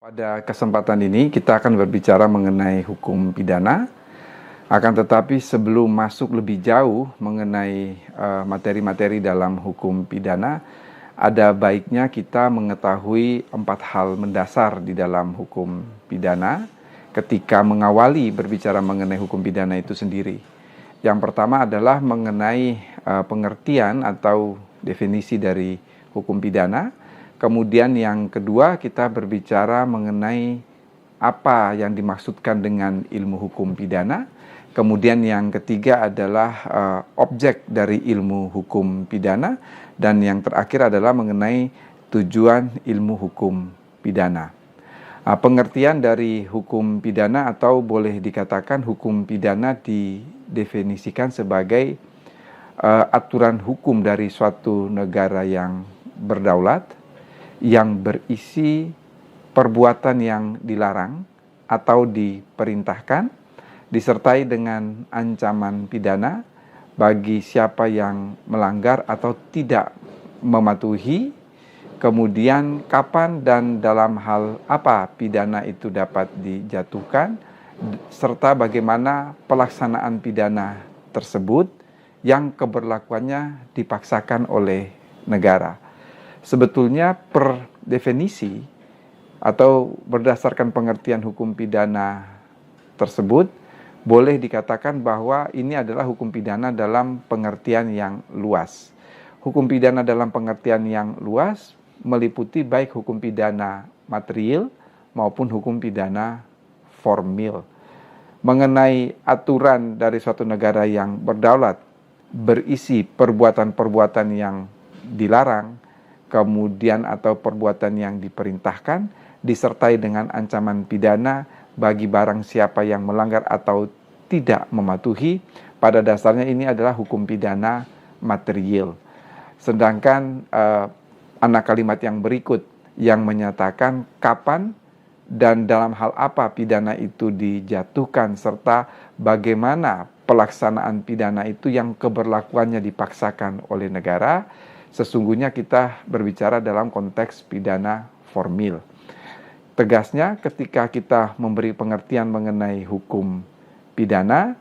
Pada kesempatan ini kita akan berbicara mengenai hukum pidana. Akan tetapi sebelum masuk lebih jauh mengenai materi-materi dalam hukum pidana, ada baiknya kita mengetahui 4 hal mendasar di dalam hukum pidana ketika mengawali berbicara mengenai hukum pidana itu sendiri. Yang pertama adalah mengenai pengertian atau definisi dari hukum pidana. Kemudian yang kedua kita berbicara mengenai apa yang dimaksudkan dengan ilmu hukum pidana. Kemudian yang ketiga adalah objek dari ilmu hukum pidana. Dan yang terakhir adalah mengenai tujuan ilmu hukum pidana. Pengertian dari hukum pidana atau boleh dikatakan hukum pidana didefinisikan sebagai aturan hukum dari suatu negara yang berdaulat, yang berisi perbuatan yang dilarang atau diperintahkan, disertai dengan ancaman pidana bagi siapa yang melanggar atau tidak mematuhi, kemudian kapan dan dalam hal apa pidana itu dapat dijatuhkan, serta bagaimana pelaksanaan pidana tersebut yang keberlakuannya dipaksakan oleh negara. Sebetulnya per definisi atau berdasarkan pengertian hukum pidana tersebut, boleh dikatakan bahwa ini adalah hukum pidana dalam pengertian yang luas. Hukum pidana dalam pengertian yang luas meliputi baik hukum pidana material maupun hukum pidana formil. Mengenai aturan dari suatu negara yang berdaulat, berisi perbuatan-perbuatan yang dilarang, kemudian atau perbuatan yang diperintahkan, disertai dengan ancaman pidana bagi barang siapa yang melanggar atau tidak mematuhi. Pada dasarnya ini adalah hukum pidana material. Sedangkan anak kalimat yang berikut yang menyatakan kapan dan dalam hal apa pidana itu dijatuhkan serta bagaimana pelaksanaan pidana itu yang keberlakuannya dipaksakan oleh negara, sesungguhnya kita berbicara dalam konteks pidana formil. Tegasnya ketika kita memberi pengertian mengenai hukum pidana,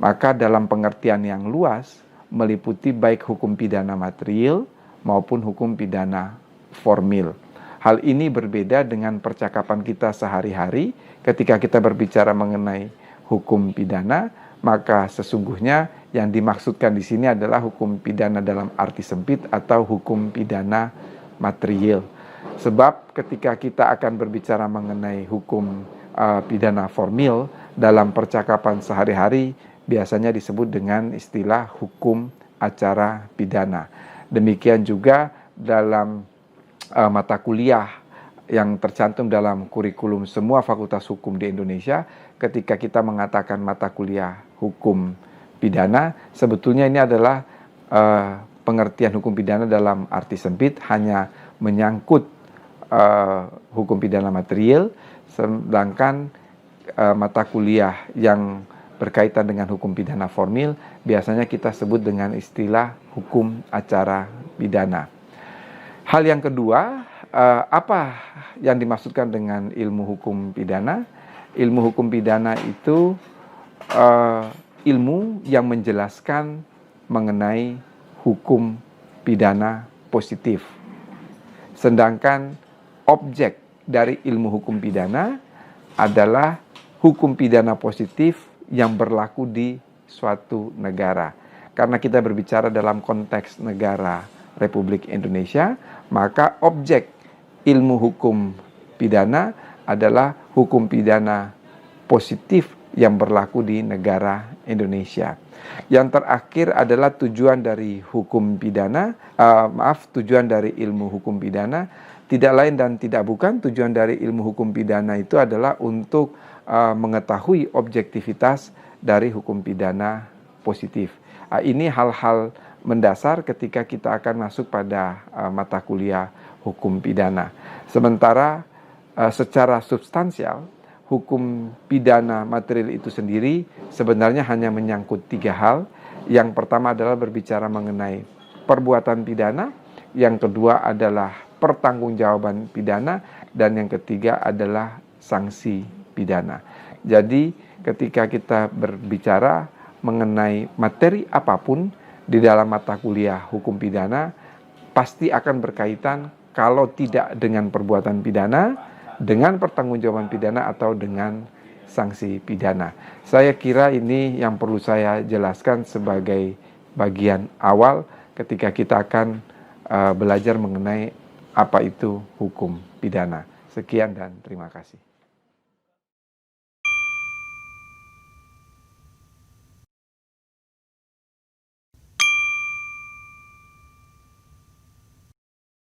maka dalam pengertian yang luas meliputi baik hukum pidana material maupun hukum pidana formil. Hal ini berbeda dengan percakapan kita sehari-hari ketika kita berbicara mengenai hukum pidana, maka sesungguhnya yang dimaksudkan di sini adalah hukum pidana dalam arti sempit atau hukum pidana material. Sebab ketika kita akan berbicara mengenai hukum pidana formil dalam percakapan sehari-hari biasanya disebut dengan istilah hukum acara pidana. Demikian juga dalam mata kuliah yang tercantum dalam kurikulum semua fakultas hukum di Indonesia, ketika kita mengatakan mata kuliah hukum pidana, sebetulnya ini adalah pengertian hukum pidana dalam arti sempit, hanya menyangkut hukum pidana material, sedangkan mata kuliah yang berkaitan dengan hukum pidana formil biasanya kita sebut dengan istilah hukum acara pidana. Hal yang kedua, apa yang dimaksudkan dengan ilmu hukum pidana? Ilmu hukum pidana itu ilmu yang menjelaskan mengenai hukum pidana positif. Sedangkan objek dari ilmu hukum pidana adalah hukum pidana positif yang berlaku di suatu negara. Karena kita berbicara dalam konteks negara Republik Indonesia, maka objek ilmu hukum pidana adalah hukum pidana positif yang berlaku di negara Indonesia. Yang terakhir adalah tujuan dari hukum pidana, tujuan dari ilmu hukum pidana, tidak lain dan tidak bukan tujuan dari ilmu hukum pidana itu adalah untuk mengetahui objektivitas dari hukum pidana positif. Ini hal-hal mendasar ketika kita akan masuk pada mata kuliah hukum pidana. Sementara secara substansial, hukum pidana material itu sendiri sebenarnya hanya menyangkut 3 hal. Yang pertama adalah berbicara mengenai perbuatan pidana, yang kedua adalah pertanggungjawaban pidana, dan yang ketiga adalah sanksi pidana. Jadi ketika kita berbicara mengenai materi apapun di dalam mata kuliah hukum pidana, pasti akan berkaitan kalau tidak dengan perbuatan pidana, dengan pertanggungjawaban pidana, atau dengan sanksi pidana. Saya kira ini yang perlu saya jelaskan sebagai bagian awal ketika kita akan belajar mengenai apa itu hukum pidana. Sekian dan terima kasih.